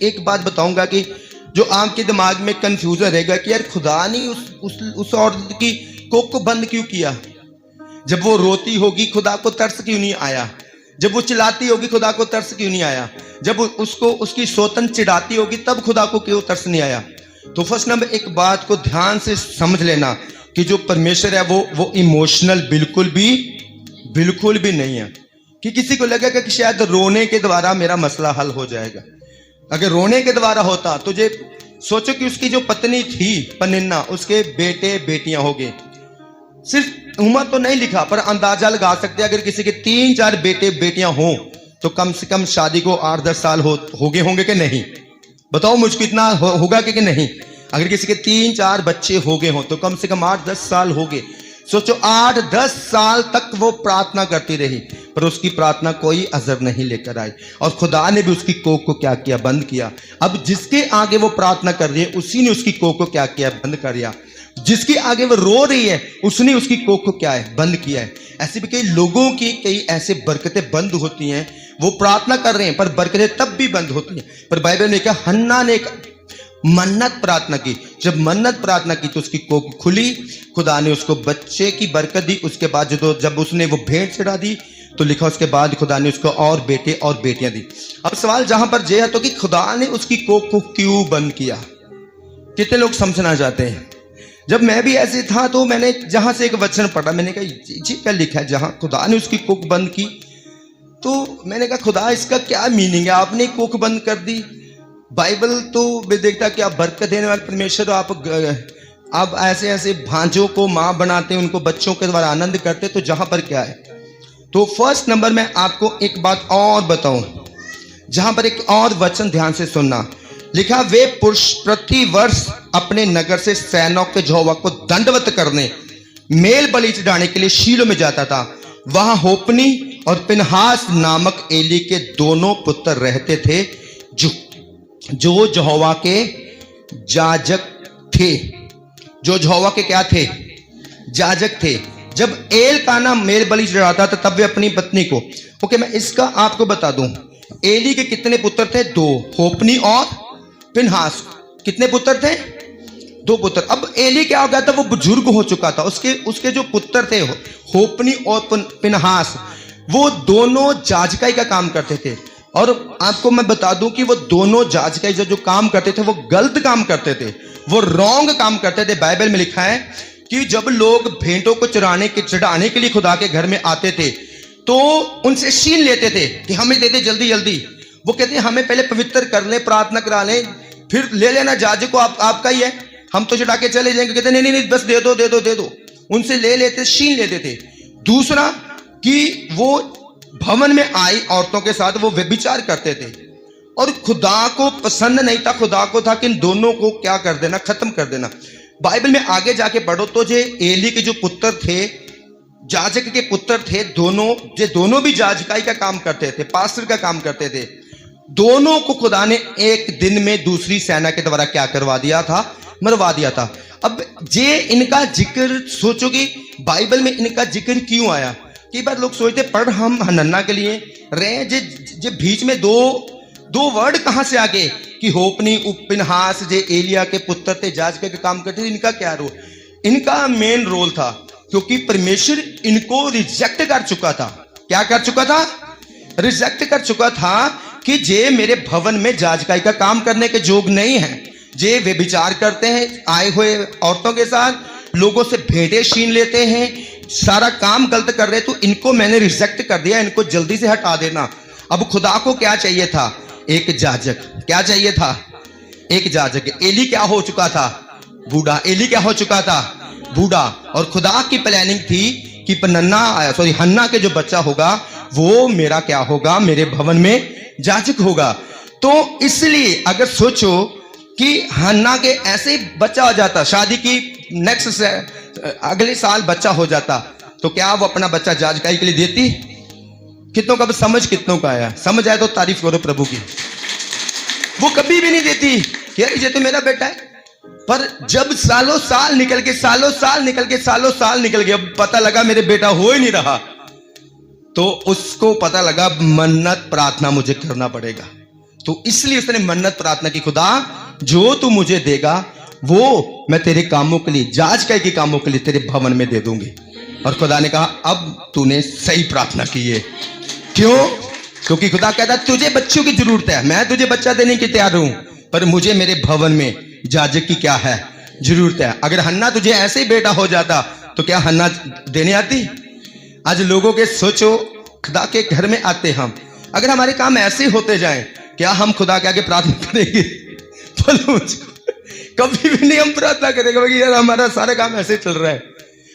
एक बात बताऊंगा कि जो आपके दिमाग में कंफ्यूजन रहेगा कि यार खुदा ने उस औरत की कोख को बंद क्यों किया? जब वो रोती होगी खुदा को तरस क्यों नहीं आया? जब वो चिल्लाती होगी खुदा को तरस क्यों नहीं आया? जब उसको उसकी सौतन चिढ़ाती होगी तब खुदा को क्यों तरस नहीं आया? तो फर्स्ट नंबर एक बात को ध्यान से समझ लेना कि जो परमेश्वर है वो इमोशनल बिल्कुल भी नहीं है। कि किसी को लगेगा कि शायद रोने के द्वारा मेरा मसला हल हो जाएगा। अगर रोने के द्वारा होता तो ये सोचो कि उसकी जो पत्नी थी पनिन्ना, उसके बेटे बेटियां हो गए। सिर्फ उम्र तो नहीं लिखा पर अंदाजा लगा सकते अगर किसी के 3-4 बेटे बेटियां हों तो कम से कम शादी को 8-10 साल हो गए होंगे कि नहीं? बताओ मुझको इतना होगा कि नहीं? अगर किसी के 3-4 बच्चे हो गए हों तो कम से कम 8-10 साल हो गए। सोचो 8-10 साल तक वो प्रार्थना करती रही पर उसकी प्रार्थना कोई असर नहीं लेकर आई और खुदा ने भी उसकी कोख को क्या किया? बंद किया। अब जिसके आगे वो प्रार्थना कर रही है उसी ने उसकी कोख को क्या किया? बंद कर दिया। जिसके आगे वो रो रही है उसने उसकी कोख को क्या है? बंद किया है। ऐसे भी कई लोगों की कई ऐसे बरकतें बंद होती हैं, वो प्रार्थना कर रहे हैं पर बरकतें तब भी बंद होती हैं। पर बाइबल ने कहा हन्ना ने एक मन्नत प्रार्थना की, जब मन्नत प्रार्थना की तो उसकी कोख खुली, खुदा ने उसको बच्चे की बरकत दी। उसके बाद जब उसने वो भेंट चढ़ा दी तो लिखा उसके बाद खुदा ने उसको और बेटे और बेटियां दी। अब सवाल जहां पर जे है तो कि खुदा ने उसकी कोख को क्यों बंद किया? कितने लोग समझना चाहते हैं? जब मैं भी ऐसे था तो मैंने जहां से एक वचन पढ़ा, मैंने कहा जी क्या लिखा है जहां खुदा ने उसकी कोख बंद की, तो मैंने कहा खुदा इसका क्या मीनिंग है? आपने कोख बंद कर दी। बाइबल तो मैं देखता कि आप बरकत देने वाले परमेश्वर, आप ऐसे ऐसे भांजों को माँ बनाते हैं, उनको बच्चों के द्वारा आनंद करते, तो जहां पर क्या है? तो फर्स्ट नंबर में आपको एक बात और बताऊं, जहां पर एक और वचन ध्यान से सुनना। लिखा वे पुरुष प्रति वर्ष अपने नगर से सैनों के यहोवा को दंडवत करने मेल बलि चढ़ाने के लिए शीलो में जाता था। वहां होपनी और पिनहास नामक एली के दोनों पुत्र रहते थे जो यहोवा के जाजक थे। जो यहोवा के क्या थे? जाजक थे। जब एल का नाम मेल बलि चढ़ाता था तब वे अपनी पत्नी को, ओके मैं इसका आपको बता दूं, एली के कितने पुत्र थे? 2, होपनी और पिनहास। कितने पुत्र थे? 2 पुत्र। अब एली क्या हो गया था? वो बुजुर्ग हो चुका था। उसके जो पुत्र थे होपनी और पिनहास, वो दोनों जाजकाई का काम करते थे। और आपको मैं बता दूं कि वो दोनों जाजकाई जो काम करते थे वो गलत काम करते थे, वो रॉन्ग काम करते थे। बाइबल में लिखा है कि जब लोग भेंटों को चढ़ाने के लिए खुदा के घर में आते थे तो उनसे छीन लेते थे कि हमें दे दे जल्दी जल्दी। वो कहते हैं हमें पहले पवित्र कर ले, प्रार्थना करा ले, फिर ले लेना जाजक को, आपका ही है, हम तो चढ़ा के चले जाएंगे। कहते नहीं बस दे दो। उनसे ले लेते, छीन लेते थे। दूसरा कि वो भवन में आई औरतों के साथ वो व्यभिचार करते थे और खुदा को पसंद नहीं था। खुदा को था कि इन दोनों को क्या कर देना? खत्म कर देना। बाइबल में आगे जाके पढ़ो तो जे एली के जो पुत्र थे, जाजक के पुत्र थे, दोनों भी जाजकाई का काम करते थे, पास्टर का काम करते थे। दोनों को खुदा ने एक दिन में दूसरी सेना के द्वारा क्या करवा दिया था? मरवा दिया था। अब जे इनका जिक्र सोचो कि बाइबल में इनका जिक्र क्यों आया? कई बार लोग सोचते पर हम हनन्ना के लिए रहे, जे बीच में दो वर्ड कहां से आ गए कि होपनी पिनहास जे एलिया के पुत्र थे, जाजका के काम करते थे, इनका क्या रोल? इनका मेन रोल था क्योंकि परमेश्वर इनको रिजेक्ट कर चुका था। क्या कर चुका था? रिजेक्ट कर चुका था कि जे मेरे भवन में जाजकाई का काम करने के जोग नहीं है, जे वे विचार करते हैं आए हुए औरतों के साथ, लोगों से भेंटें छीन लेते हैं, सारा काम गलत कर रहे, तो इनको मैंने रिजेक्ट कर दिया, इनको जल्दी से हटा देना। अब खुदा को क्या चाहिए था? एक जाजक। क्या चाहिए था? एक जाजक। एली क्या हो चुका था? बूढ़ा। एली क्या हो चुका था? बूढ़ा। और खुदा की प्लानिंग थी कि हन्ना के जो बच्चा होगा वो मेरा क्या होगा? मेरे भवन में जाजक होगा। तो इसलिए अगर सोचो कि हन्ना के ऐसे ही बच्चा हो जाता, शादी की अगले साल बच्चा हो जाता, तो क्या वो अपना बच्चा जाजकाई के लिए देती? कितनों का समझ, कितनों का आया? समझ आया तो तारीफ करो प्रभु की। वो कभी भी नहीं देती यार ये तो मेरा बेटा है। पर जब सालों साल निकल गए, अब पता लगा मेरे बेटा हो ही नहीं रहा, तो उसको पता लगा मन्नत प्रार्थना मुझे करना पड़ेगा। तो इसलिए उसने मन्नत प्रार्थना की, खुदा जो तू मुझे देगा वो मैं तेरे कामों के लिए, जांच के कामों के लिए तेरे भवन में दे दूंगी। और खुदा ने कहा अब तूने सही प्रार्थना की है। क्यों? क्योंकि खुदा कहता तुझे बच्चों की जरूरत है, मैं तुझे बच्चा देने की तैयार हूं, पर मुझे मेरे भवन में जाजक की क्या है, जरूरत है। अगर हन्ना तुझे ऐसे ही बेटा हो जाता तो क्या हन्ना देने आती? आज लोगों के सोचो, खुदा के घर में आते हम, अगर हमारे काम ऐसे होते जाएं, क्या हम खुदा के आगे प्रार्थना करेंगे? बोलो मुझको, कभी भी नहीं हम प्रार्थना करेंगे कि यार हमारा सारा काम ऐसे चल रहा है।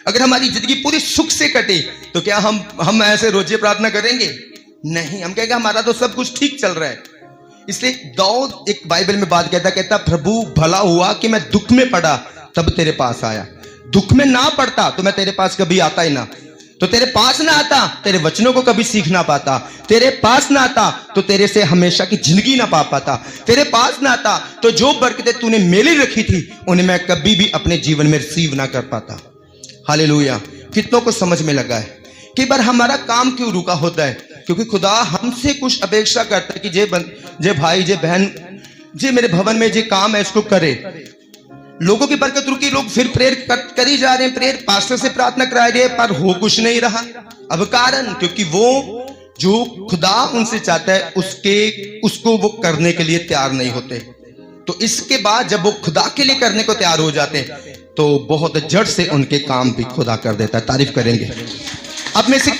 अगर हमारी जिंदगी पूरी सुख से कटे तो क्या हम ऐसे रोजे प्रार्थना करेंगे? नहीं, हम कहेंगे हमारा तो सब कुछ ठीक चल रहा है। इसलिए दाऊद एक बाइबल में बात कहता प्रभु भला हुआ कि मैं दुख में पड़ा तब तेरे पास आया। दुख में ना पड़ता तो मैं तेरे पास कभी आता ही ना, तो तेरे पास ना आता तेरे वचनों को कभी सीख ना पाता, तेरे पास ना आता तो तेरे से हमेशा की जिंदगी ना पा पाता, तेरे पास ना आता तो जो बरकतें तूने मेरे लिए रखी थी उन्हें मैं कभी भी अपने जीवन में रिसीव ना कर पाता। हालेलुया। कितनों को समझ में लगा है? कई बार हमारा काम क्यों रुका होता है? क्योंकि खुदा हमसे कुछ अपेक्षा करता है कि जे भाई जे बहन जे मेरे भवन में जे काम है इसको करे। लोगों की बरकत रुकी, लोग फिर प्रेयर कर ही जा रहे हैं, प्रेयर पास्टर से प्रार्थना करा रहे हैं, पर हो कुछ नहीं रहा। अब कारण क्योंकि वो जो खुदा उनसे चाहता है उसको वो करने के लिए तैयार नहीं होते। तो इसके बाद जब वो खुदा के लिए करने को तैयार हो जाते हैं तो बहुत जड़ से उनके काम भी खुदा कर देता है। तारीफ करेंगे। अब में से